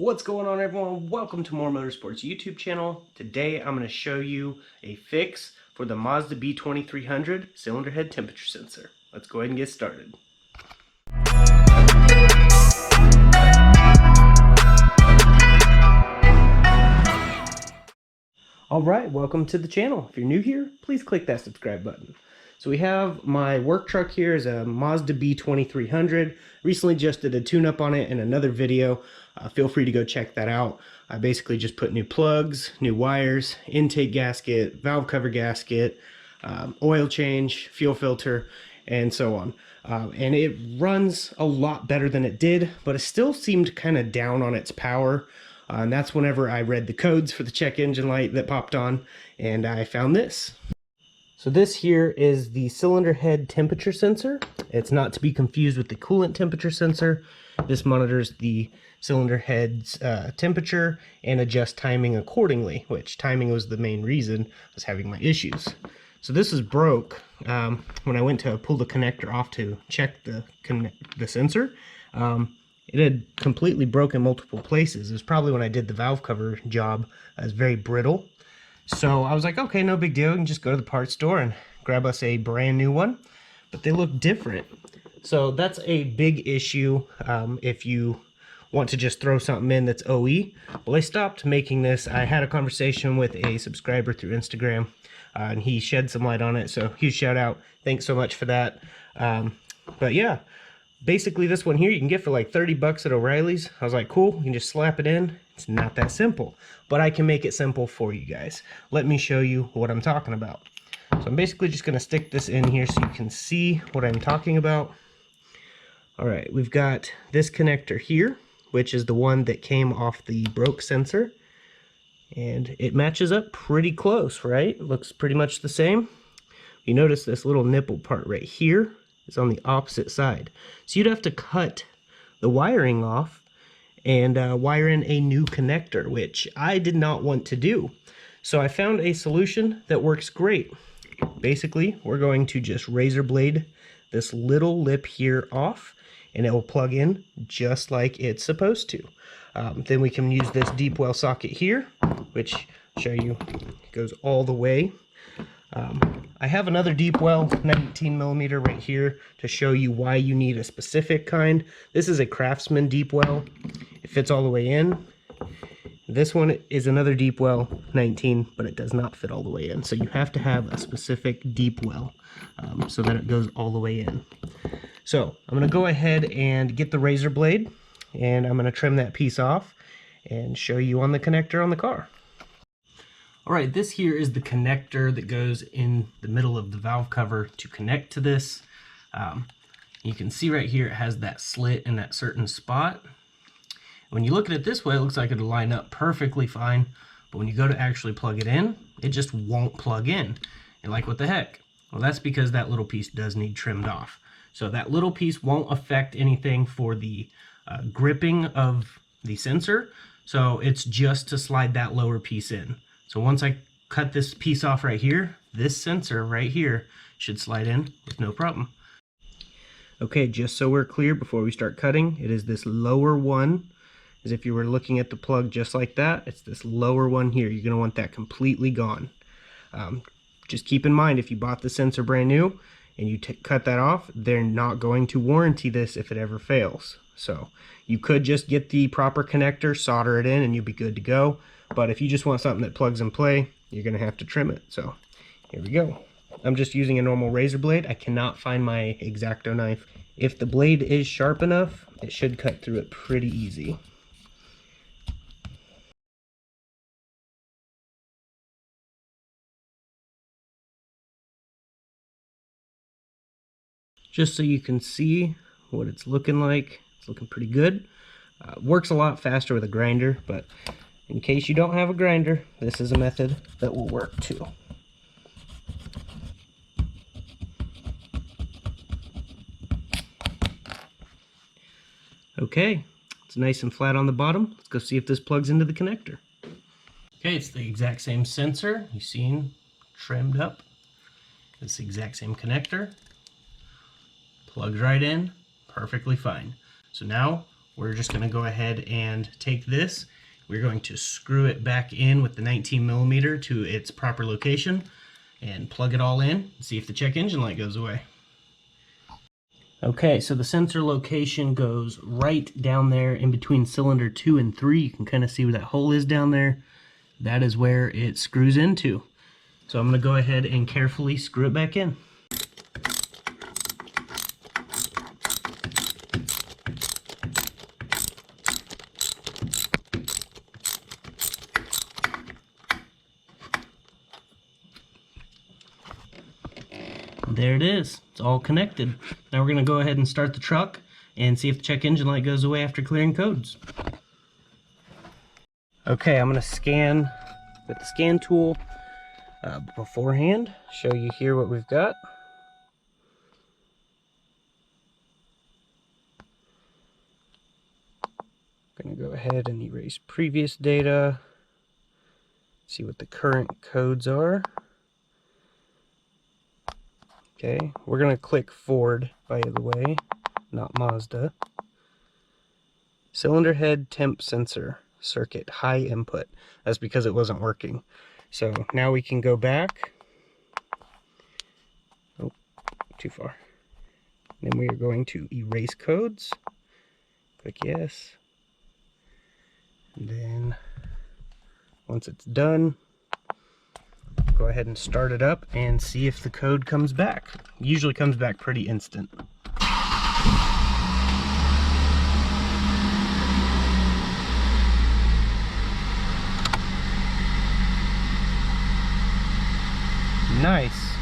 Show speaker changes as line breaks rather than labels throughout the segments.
What's going on, everyone? Welcome to More Motorsports YouTube channel. Today I'm going to show you a fix for the Mazda B2300 cylinder head temperature sensor. Let's go ahead and get started. Alright, welcome to the channel. If you're new here, please click that subscribe button. So we have my work truck here is a Mazda B2300. Recently just did a tune-up on it in another video. Feel free to go check that out. I basically just put new plugs, new wires, intake gasket, valve cover gasket, oil change, fuel filter, and so on. And it runs a lot better than it did, but it still seemed kind of down on its power. And that's whenever I read the codes for the check engine light that popped on, and I found this. So this here is the cylinder head temperature sensor. It's not to be confused with the coolant temperature sensor. This monitors the cylinder head's temperature and adjusts timing accordingly, which timing was the main reason I was having my issues. So this is broke when I went to pull the connector off to check the sensor. It had completely broken multiple places. It was probably when I did the valve cover job. It was very brittle. So I was like, okay, no big deal. We can just go to the parts store and grab us a brand new one. But they look different. So that's a big issue if you want to just throw something in that's OE. Well, I stopped making this. I had a conversation with a subscriber through Instagram, and he shed some light on it. So huge shout out. Thanks so much for that. But yeah, basically this one here you can get for like 30 bucks at O'Reilly's. I was like, cool, you can just slap it in. It's not that simple, but I can make it simple for you guys. Let me show you what I'm talking about. So I'm basically just going to stick this in here so you can see what I'm talking about. All right, we've got this connector here, which is the one that came off the broke sensor. And it matches up pretty close, right? It looks pretty much the same. You notice this little nipple part right here is on the opposite side. So you'd have to cut the wiring off and wire in a new connector, which I did not want to do. So I found a solution that works great. Basically, we're going to just razor blade this little lip here off, and it will plug in just like it's supposed to. Then we can use this deep well socket here, which I'll show you goes all the way. I have another deep well 19mm right here to show you why you need a specific kind. This is a Craftsman deep well. It fits all the way in. This one is another deep well 19, but it does not fit all the way in. So you have to have a specific deep well so that it goes all the way in. So I'm going to go ahead and get the razor blade, and I'm going to trim that piece off and show you on the connector on the car. Alright, this here is the connector that goes in the middle of the valve cover to connect to this. You can see right here it has that slit in that certain spot. When you look at it this way, it looks like it'll line up perfectly fine, but when you go to actually plug it in, it just won't plug in. You're like, what the heck? Well, that's because that little piece does need trimmed off. So that little piece won't affect anything for the gripping of the sensor, so it's just to slide that lower piece in. So once I cut this piece off right here, this sensor right here should slide in with no problem. Okay, just so we're clear before we start cutting, it is this lower one. As if you were looking at the plug just like that, it's this lower one here. You're going to want that completely gone. Just keep in mind, if you bought the sensor brand new and you cut that off, they're not going to warranty this if it ever fails. So you could just get the proper connector, solder it in, and you'll be good to go. But if you just want something that plugs and play, you're going to have to trim it. So here we go. I'm just using a normal razor blade. I cannot find my X-Acto knife. If the blade is sharp enough, it should cut through it pretty easy. Just so you can see what it's looking like, it's looking pretty good. Works a lot faster with a grinder, but in case you don't have a grinder, this is a method that will work too. Okay, it's nice and flat on the bottom. Let's go see if this plugs into the connector. Okay, it's the exact same sensor. You've seen trimmed up. It's the exact same connector. Plugs right in, perfectly fine. So now we're just going to go ahead and take this. We're going to screw it back in with the 19mm to its proper location and plug it all in and see if the check engine light goes away. Okay, so the sensor location goes right down there in between cylinder 2 and 3. You can kind of see where that hole is down there. That is where it screws into. So I'm going to go ahead and carefully screw it back in. There it is. It's all connected. Now we're going to go ahead and start the truck and see if the check engine light goes away after clearing codes. Okay, I'm going to scan with the scan tool beforehand, show you here what we've got. I'm going to go ahead and erase previous data, see what the current codes are. Okay, we're going to click Ford, by the way, not Mazda. Cylinder head temp sensor circuit, high input. That's because it wasn't working. So now we can go back. Oh, too far. Then we are going to erase codes. Click yes. And then once it's done, go ahead and start it up and see if the code comes back. It usually comes back pretty instant. Nice.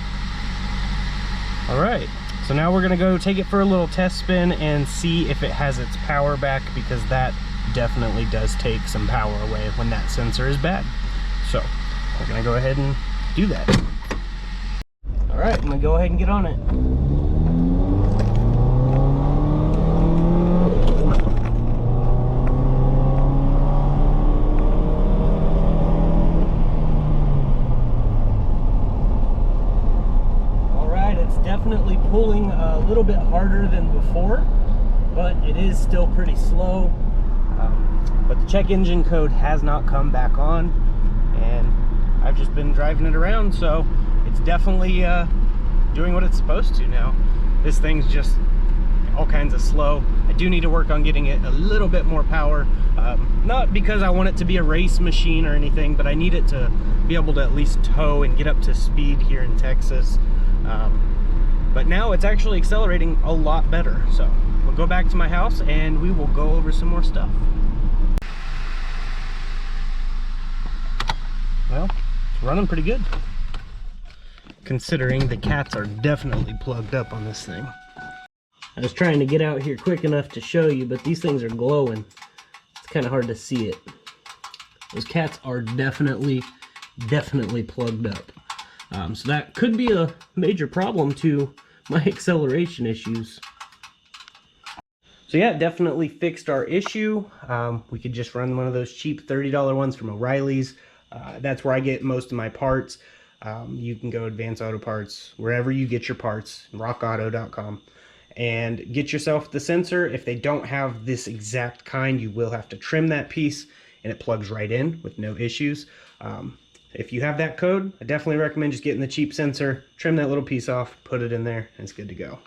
All right, so now we're gonna go take it for a little test spin and see if it has its power back, because that definitely does take some power away when that sensor is bad. So we're gonna go ahead and do that. All right, I'm gonna go ahead and get on it. All right, it's definitely pulling a little bit harder than before, but it is still pretty slow. But the check engine code has not come back on, and I've just been driving it around, so it's definitely doing what it's supposed to now. This thing's just all kinds of slow. I do need to work on getting it a little bit more power. Not because I want it to be a race machine or anything, but I need it to be able to at least tow and get up to speed here in Texas. But now it's actually accelerating a lot better. So we'll go back to my house and we will go over some more stuff. Well, it's running pretty good, considering the cats are definitely plugged up on this thing. I was trying to get out here quick enough to show you, but these things are glowing. It's kind of hard to see it. Those cats are definitely plugged up. So that could be a major problem to my acceleration issues. So yeah, definitely fixed our issue. We could just run one of those cheap $30 ones from O'Reilly's. That's where I get most of my parts. You can go Advanced Auto Parts, wherever you get your parts, rockauto.com, and get yourself the sensor. If they don't have this exact kind, you will have to trim that piece, and it plugs right in with no issues. If you have that code, I definitely recommend just getting the cheap sensor, trim that little piece off, put it in there, and it's good to go.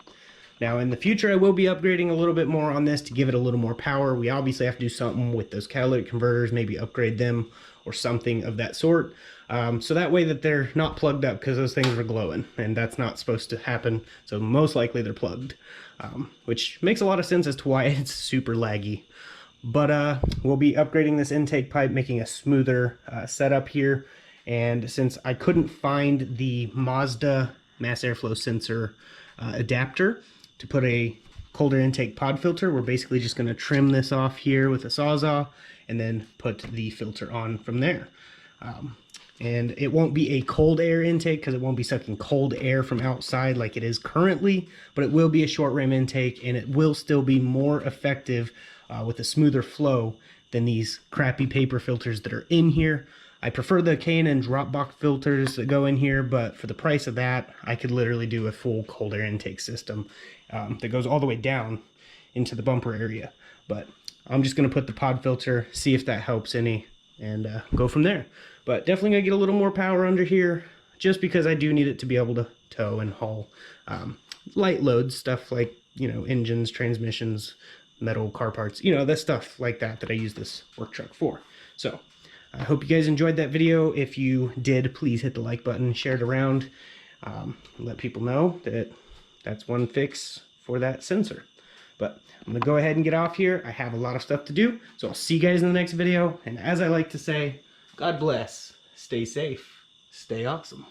Now in the future, I will be upgrading a little bit more on this to give it a little more power. We obviously have to do something with those catalytic converters, maybe upgrade them or something of that sort. So that way that they're not plugged up, because those things were glowing and that's not supposed to happen. So most likely they're plugged, which makes a lot of sense as to why it's super laggy. But we'll be upgrading this intake pipe, making a smoother setup here. And since I couldn't find the Mazda mass airflow sensor adapter to put a cold air intake pod filter, we're basically just going to trim this off here with a Sawzall and then put the filter on from there. And it won't be a cold air intake because it won't be sucking cold air from outside like it is currently, but it will be a short rim intake, and it will still be more effective with a smoother flow than these crappy paper filters that are in here. I prefer the K&N drop box filters that go in here, but for the price of that, I could literally do a full cold air intake system that goes all the way down into the bumper area. But I'm just going to put the pod filter, see if that helps any, and go from there. But definitely going to get a little more power under here, just because I do need it to be able to tow and haul light loads, stuff like, you know, engines, transmissions, metal car parts, you know, that stuff like that I use this work truck for. So I hope you guys enjoyed that video. If you did, please hit the like button, share it around, let people know that that's one fix for that sensor. But I'm gonna go ahead and get off here. I have a lot of stuff to do, so I'll see you guys in the next video. And as I like to say, God bless, stay safe, stay awesome.